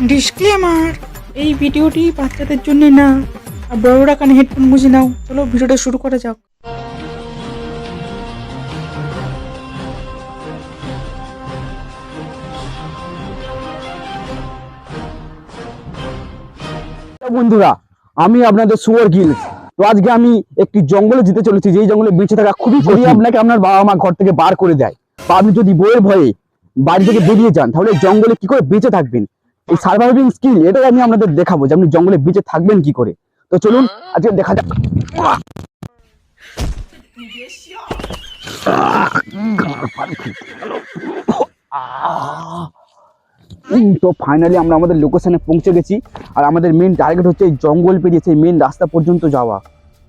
Disclaimer, এই ভিডিওটি বাচ্চাদের জন্য না। আর বড়রা কানে হেডফোন গুঁজে নাও। চলো ভিডিওটা শুরু করা যাক। বন্ধুরা, আমি আপনাদের সুয়ার গিলস। তো আজকে আমি একটি জঙ্গলে যেতে চলেছি, যেই জঙ্গলে বেঁচে থাকা খুবই কঠিন। আপনাকে আপনার বাবা মা ঘর থেকে বার করে দেয়, বা আপনি যদি বইয়ের ভয়ে বাড়ি থেকে বেরিয়ে যান, তাহলে জঙ্গলে কি করে বেঁচে থাকবেন, এই সার্ভাইভিং স্কিল, এটাই আমি আপনাদের দেখাবো যে আপনি জঙ্গলে বেঁচে থাকবেন কি করে। তো চলুন আজকে দেখা যাক। তো ফাইনালি আমরা আমাদের লোকেশনে পৌঁছে গেছি, আর আমাদের মেন টার্গেট হচ্ছে এই জঙ্গল পেরিয়ে সেই মেন রাস্তা পর্যন্ত যাওয়া।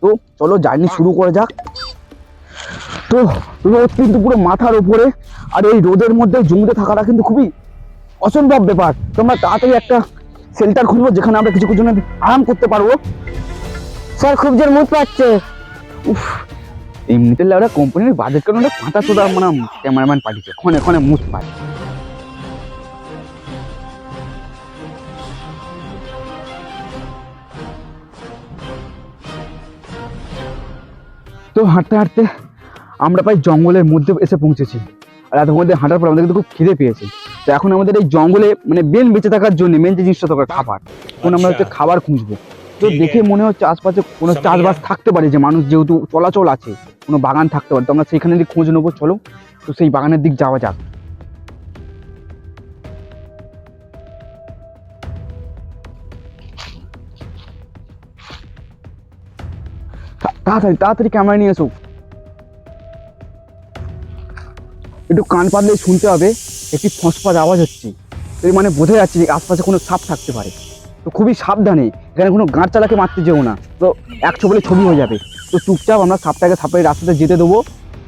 তো চলো জার্নি শুরু করা যাক। তো রোদ কিন্তু পুরো মাথার উপরে, আর এই রোদের মধ্যে জঙ্গলে থাকাটা কিন্তু খুবই অসম্ভব ব্যাপার। তো আমরা তাড়াতাড়ি একটা শেল্টার খুঁজবো যেখানে আমরা কিছু জন্য আরাম করতে পারবো। স্যার খুব জোর মুখ পাচ্ছে। উফ, এমনিতে ওরা কোম্পানির বাজেট কারণে পাতা চোদা মানে ক্যামেরাম্যান পাঠিয়েছে, ক্ষণে ক্ষণে মুখ পায়। তো হাঁটতে হাঁটতে আমরা প্রায় জঙ্গলের মধ্যে এসে পৌঁছেছি, আর এত মধ্যে হাঁটার পর আমাদের কিন্তু খুব খিদে পেয়েছে। তো এখন আমাদের এই জঙ্গলে মানে মেন বেঁচে থাকার জন্য মেন যে জিনিসটা দরকার খাবার। এখন আমরা হচ্ছে খাবার খুঁজবো। তো দেখে মনে হচ্ছে আশপাশে কোনো চাষবাস থাকতে পারে, যে মানুষ যেহেতু চলাচল আছে, কোনো বাগান থাকতে পারে। তো আমরা সেইখানে দিক খোঁজ নেবো। চলো তো সেই বাগানের দিক যাওয়া যাক। তাড়াতাড়ি তাড়াতাড়ি ক্যামেরা নিয়ে এসো। একটু কান পাতলে শুনতে হবে একটি ফসফাস আওয়াজ হচ্ছে। এর মানে বোঝা যাচ্ছে যে আশপাশে কোনো সাপ থাকতে পারে। তো খুবই সাবধানে, এখানে কোনো গাঁট চালাকে মারতে যেও না, তো এক ছবলে ছবি হয়ে যাবে। তো চুপচাপ আমরা সাপটাকে সাপের রাস্তাতে যেতে দেবো,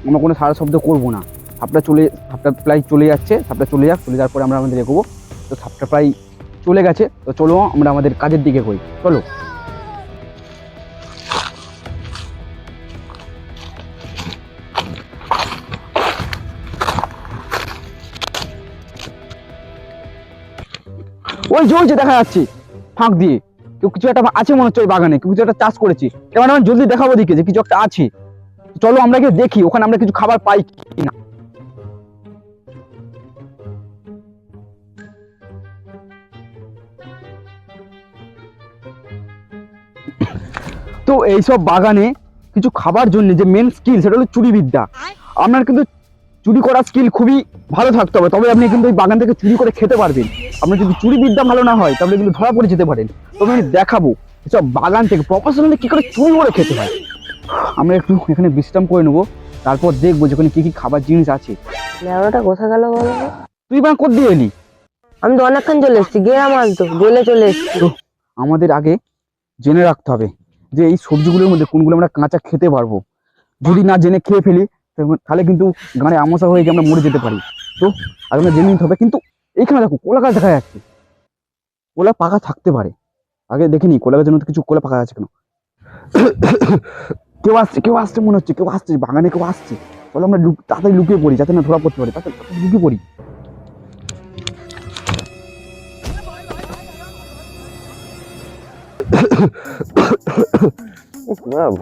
আমরা কোনো সারা শব্দ করবো না। সাপটা প্রায় চলে যাচ্ছে, সাপটা চলে যাওয়ার পরে আমরা আমাদের এগোবো। তো সাপটা প্রায় চলে গেছে। তো চলো আমরা আমাদের কাজের দিকে করি, চলো। ওই যে দেখা যাচ্ছে ফাঁক দিয়ে কেউ কিছু একটা আছে মনে হচ্ছে, ওই বাগানে কেউ কিছু একটা চাষ করেছে। এবার আমরা জলদি দেখাবো দিকে যে কিছু একটা আছে। চলো আমরা গিয়ে দেখি ওখানে আমরা কিছু খাবার পাই কিনা। তো এইসব বাগানে কিছু খাবার জন্য যে মেন স্কিল, সেটা হলো চুরি বিদ্যা। আপনার কিন্তু চুরি করার স্কিল খুবই ভালো থাকতে হবে, তবে আপনি কিন্তু এই বাগান থেকে চুরি করে খেতে পারবেন। আপনার যদি চুরি বিদ্যা ভালো না হয় তাহলে কিন্তু ধরা পড়ে যেতে পারেন। তবে আমি দেখাবো এসব বাগান থেকে প্রফেশনালি কি করে চুরি করে খেতে হয়। আমরা একটু এখানে বিশ্রাম করে নেবো, তারপর দেখবো যেখানে কি কি খাবার জিনিস আছে। লেবড়াটা কোথা গেল বলো? তুই বা কোথা দিয়ে এলি? আমি তো অনেকক্ষণ চলে এসেছি, গেলাম আজ তো গেলে চলে এসেছি। তো আমাদের আগে জেনে রাখতে হবে যে এই সবজিগুলোর মধ্যে কোনগুলো আমরা কাঁচা খেতে পারবো। যদি না জেনে খেয়ে ফেলি তাহলে কিন্তু গানে আমসা হয়ে গিয়ে আমরা মরে যেতে পারি। তো আগে আমরা জেনে নিতে হবে। কিন্তু এইখানে দেখো কলা গাছ দেখা যাচ্ছে, কলা পাকা থাকতে পারে। আগে দেখিনি কলা গাছের মধ্যে কিছু কলা পাকা আছে কেন। কেউ আসছে মনে হচ্ছে, কেউ আসছে বাগানে, কেউ আসছে। চলো আমরা তাড়াতাড়ি লুকিয়ে পড়ি যাতে না ধরা পড়তে পারি, তাড়াতাড়ি লুকিয়ে পড়ি।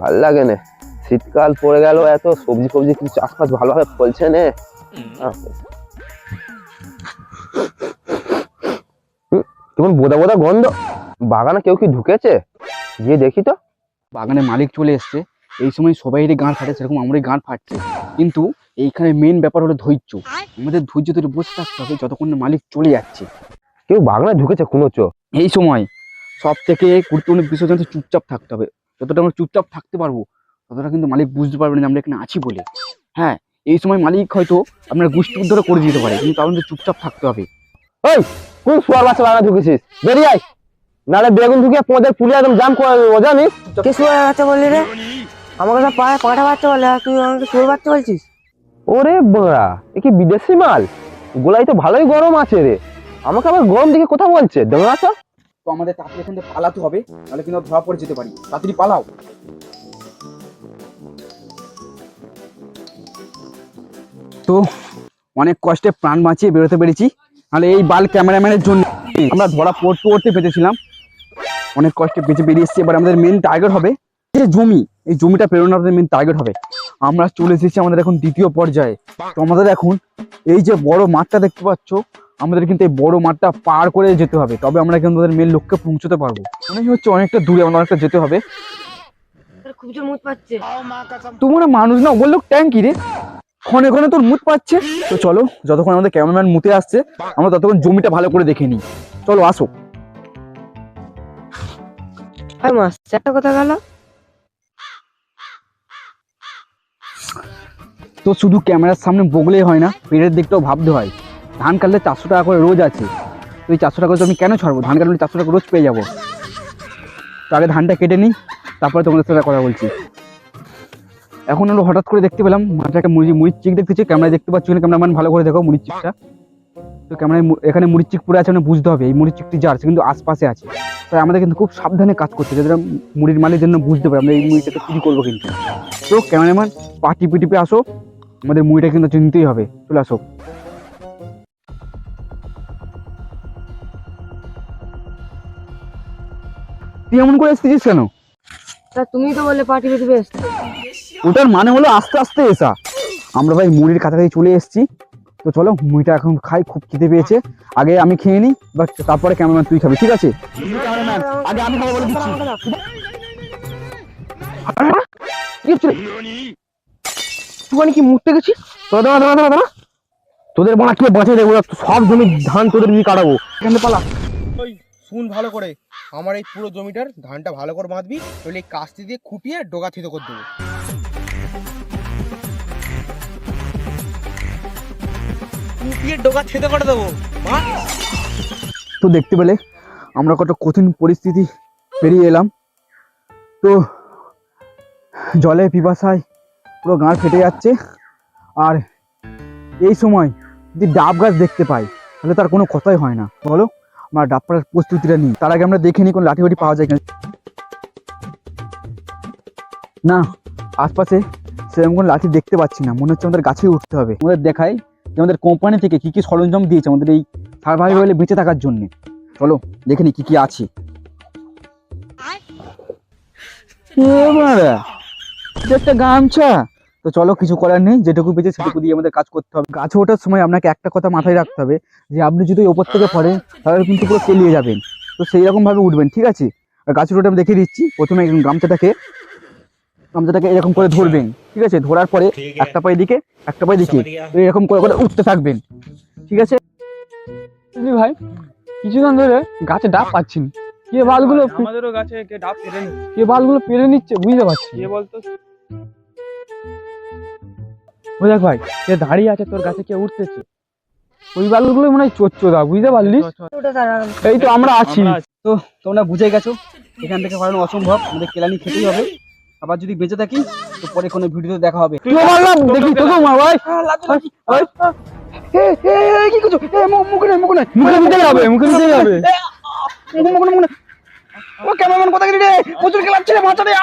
ভাল লাগে না, শীতকাল পড়ে গেল, এত সবজি ফবজি কিছু চাষবাস ভালোভাবে ফলছে না। কেমন বোদা বোদা গন্ধ, বাগানে কেউ কি ঢুকেছে? গিয়ে দেখি তো। বাগানে মালিক চলে এসছে। এই সময় সবাইরই গাঁট ফাটে, সেরকম আমারই গাঁট ফাটছে। কিন্তু এইখানে মেন ব্যাপার হলো ধৈর্য। আমাদের ধৈর্য ধরে বসে থাকতে হবে যতক্ষণ না মালিক চলে যাচ্ছে। কেউ বাগানে ঢুকেছে কোনোচ। এই সময় সব থেকে গুরুত্বপূর্ণ বিষয় হচ্ছে চুপচাপ থাকতে হবে। যতটা আমরা চুপচাপ থাকতে পারবো ততটা কিন্তু মালিক বুঝতে পারবে না যে আমরা এখানে আছি বলে। হ্যাঁ, এই সময় মালিক হয়তো আপনার গোষ্ঠী উদ্ধার করে দিতে পারে, কিন্তু আমাদের চুপচাপ থাকতে হবে। ওই কোন শুয়ার বাচ্চা বাগানে ঢুকেছিস? বেরিয়ে আয়, নাহলে বেগুন ঢুকিয়ে পদের পুলিয়ে একদম জাম করে দেবো, জানিস? কে শুয়ার বাচ্চা বললি রে? আমাকে সব পাঁঠা বাচ্চা বলে, আর তুই আমাকে শুয়ার বাচ্চা বলছিস? ওরে বড়া, এ কি বিদেশি মাল? গোলাই তো ভালোই গরম আছে রে, আমাকে আবার গরম দিকে কথা বলছে ডোঙা। তো আমাদের তাড়াতাড়ি এখান থেকে পালাতে হবে, তাহলে কিন্তু ধরা পড়ে যেতে পারি। তাড়াতাড়ি পালাও। তো অনেক কষ্টে প্রাণ বাঁচিয়ে বেরোতে পেরেছি, নাহলে এই বাল ক্যামেরাম্যানের জন্য আমরা ধরা পড়তে পড়তে পেতেছিলাম, অনেক কষ্টে বেঁচে বেরিয়ে এসেছি। এবার আমাদের মেন টার্গেট হবে যে জমি, এই জমিটা পেরোনো আমাদের মেন টার্গেট হবে। আমরা চলে এসেছি আমাদের এখন দ্বিতীয় পর্যায়ে। তো আমাদের এখন এই যে বড় মাঠটা দেখতে পাচ্ছ, আমাদের কিন্তু এই বড় মাঠটা পার করে যেতে হবে, তবে আমরা কিন্তু আমাদের মেন লক্ষ্যে পৌঁছতে পারবো। মনে হচ্ছে অনেকটা দূরে, আমাদের অনেকটা যেতে হবে। খুব জোর মুখ পাচ্ছে। তোমরা মানুষ না, বললো ট্যাঙ্কি রে, ক্ষণে ক্ষণে তোর মুত পাচ্ছে। তো চলো, যতক্ষণ আমাদের ক্যামেরাম্যান মুতে আসছে আমরা ততক্ষণ জমিটা ভালো করে দেখে নিই। চলো আসো। ভাই মাছ একটা কথা গেল, তো শুধু ক্যামেরার সামনে বগলেই হয় না, পেটের দিকটাও ভাবতে হয়। ধান কাটলে 400 টাকা করে রোজ আছে, তো এই 400 টাকা করে তো আমি কেন ছাড়বো? ধান কাটলে 400 টাকা রোজ পেয়ে যাবো। তো আগে ধানটা কেটে নিই, তারপরে তোমাদের সাথে কথা বলছি। এখন আমরা হঠাৎ করে দেখতে পেলাম মাঠে একটা মুড়ির চিক দেখতেছি। ক্যামেরায় দেখতে পাচ্ছি না, ক্যামেরাম্যান ভালো করে দেখো মুড়ির চিকটা। তো ক্যামেরায় এখানে মুড়ির চিক পড়ে আছে, মানে বুঝতে হবে এই মুড়ির চিকটি যার, সে কিন্তু আশপাশে আছে। তাই আমাদের কিন্তু খুব সাবধানে কাজ করতে, যাতে মুড়ির মালিক জন্য বুঝতে পারি আমরা এই মুড়িটাকে চুরি করবো কিন্তু। তো ক্যামেরাম্যান টিপে টিপে আসো, আমাদের মুড়িটা কিন্তু চিনতেই হবে। চলে আসো। তুই এমন করে এসেছিস কেন? তা তুমি তো বললে পার্টি পেতে বেশ। ওটার মানে হলো আস্তে আস্তে এসা। আমরা ভাই মুড়ির কাছাকাছি চলে এসেছি। তো চলো মুড়িটা এখন খাই, খুব খিদে পেয়েছে। আগে আমি খেয়ে নিই, বাট তারপরে ক্যামেরাম্যান তুই খাবি, ঠিক আছে? আগে আমি খাবো বলে দিচ্ছি। তুই কি মুততে গেছিস? দাঁড়া, তোদের বানা কে বাঁচে দেবো, সব জমি ধান তোদের দিয়ে কাটাবো। এখান থেকে পালা। ওই শুন ভালো করে, আমার এই পুরো জমিটার ধানটা ভালো করে বাঁধবি, নইলে এই কাস্তি দিয়ে খুপিয়ে ডোকা থিতো করে দেবো। খুপিয়ে ডোকা থেতো করে দেবো। তো দেখতে পেলে আমরা কত কঠিন পরিস্থিতি পেরিয়ে এলাম। তো জলে পিপাসায় পুরো গাঁড় ফেটে যাচ্ছে। আর এই সময় যদি ডাব গাছ দেখতে পাই তাহলে তার কোনো কথাই হয় না, বলো? আমরা ডাব পাড়ার প্রস্তুতিটা নিই। তার আগে আমরা দেখে নিই কোন লাঠি বাটি পাওয়া যায় কিনা। না, আশপাশে সেরকম কোনো লাঠি দেখতে পাচ্ছি না, মনে হচ্ছে আমাদের গাছেই উঠতে হবে। আমাদের দেখাই যে আমাদের কোম্পানি থেকে কি কি সরঞ্জাম দিয়েছে আমাদের এই সার্ভাইভালে বেঁচে থাকার জন্য। চলো দেখে নি কি কি আছে। একটা গামছা। তো চলো, কিছু করার নেই, যেটুকু পেয়েছে সেটুকু দিয়ে আমাদের কাজ করতে হবে। গাছে ওঠার সময় আপনাকে একটা কথা মাথায় রাখতে হবে, যে আপনি যদি ওপর থেকে পড়েন তাহলে কিন্তু পুরো কেলিয়ে যাবেন। তো সেই রকম ভাবে উঠবেন, ঠিক আছে? আর গাছের ওটা আমি দেখিয়ে দিচ্ছি। প্রথমে গামছাটাকে এরকম করে ধরবেন, ঠিক আছে? ধরার পরে একটা পায়ে দিকে একটা পায়ে দিকে এরকম করে করে উঠতে থাকবেন, ঠিক আছে? ভাই কিছুক্ষণ ধরে গাছে ডাব পাচ্ছি না, কে বালগুলো আমাদেরও গাছে কে ডাব পেরে নি। কে বালগুলো পেরে নিচ্ছে বুঝতে পারছি। কে বলতো? ও দেখ ভাই, কে দাঁড়িয়ে আছে তোর গাছে, কে উঠতেছে, ওই বালগুলো মনে হয় চোচ্চোদা, বুঝতে পারলি? ওটা তারা এই তো আমরা আছি। তো তোমরা বুঝে গেছো এখান থেকে পালানো অসম্ভব, আমাদের কেলানি খেতেই হবে। আবার যদি বেঁচে থাকি তো পরে কোনো ভিডিওতে দেখা হবে। তুই মারলাম দেখি তোকে মার ভাই। কি করছো? মুখে নয়, মুখে নয়, মুখে নিতে যাবে, মুখে নিতে যাবে। মুখে, মুখে, মুখে। ও ক্যামেরাম্যান কোথায় গেলি রে? প্রচুর খেলাচ্ছে রে, বাঁচা রে।